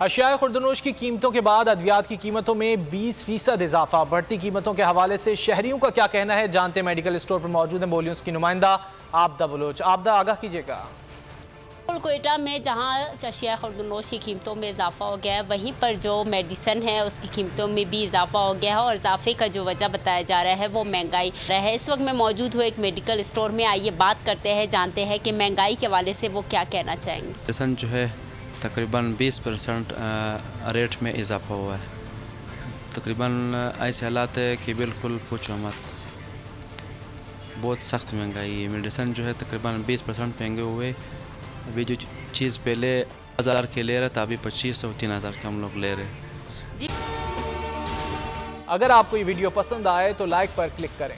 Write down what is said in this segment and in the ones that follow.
अशियाए खुर्दनोश की कीमतों के बाद अद्वियात की कीमतों में 20% इजाफा। बढ़ती कीमतों के हवाले से शहरियों का क्या कहना है, जानते मेडिकल स्टोर पर मौजूद है बोलियों की नुमाइंदा आबदा बलोच। आबदा, आगाह कीजिएगा। कोयटा में जहां अशिया खुर्दनोश की कीमतों में इजाफा हो गया है, वहीं पर जो मेडिसन है उसकी कीमतों में भी इजाफा हो गया है और इजाफे का जो वजह बताया जा रहा है वो महंगाई है। इस वक्त मैं मौजूद हूँ एक मेडिकल स्टोर में। आइए बात करते हैं, जानते हैं कि महंगाई के हवाले से वो क्या कहना चाहेंगे। मेडिसन जो है तकरीबन 20% रेट में इजाफा हुआ है। तकरीबन ऐसे हालात है कि बिल्कुल पूछो मत, बहुत सख्त महंगाई है। मेडिसन जो है तकरीबन 20% महंगे हुए। अभी जो चीज़ पहले 1000 के ले रहे थे, अभी 2500-3000 के हम लोग ले रहे हैं। अगर आपको ये वीडियो पसंद आए तो लाइक पर क्लिक करें।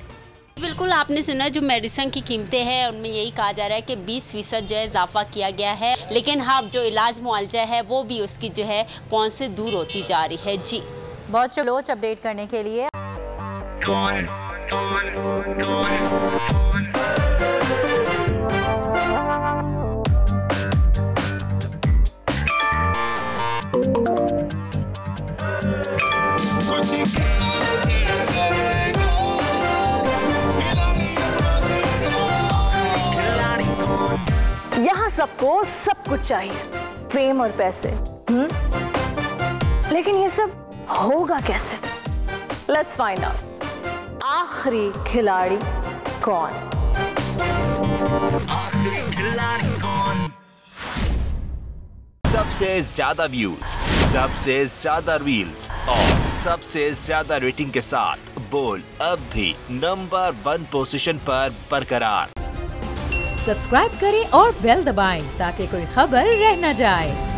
बिल्कुल, आपने सुना जो मेडिसन की कीमतें हैं उनमें यही कहा जा रहा है कि 20% जो है इजाफा किया गया है, लेकिन हाँ जो इलाज मुआलजा है वो भी उसकी जो है पहुंच से दूर होती जा रही है। जी बहुत लोच अपडेट करने के लिए यहाँ सबको सब कुछ चाहिए, फेम और पैसे। लेकिन ये सब होगा कैसे? Let's find out. आखिरी खिलाड़ी कौन? सबसे ज्यादा व्यूज, सबसे ज्यादा रील्स और सबसे ज्यादा रेटिंग के साथ बोल्ड अब भी नंबर 1 पोजीशन पर बरकरार। सब्सक्राइब करें और बेल दबाएं ताकि कोई खबर रह न जाए।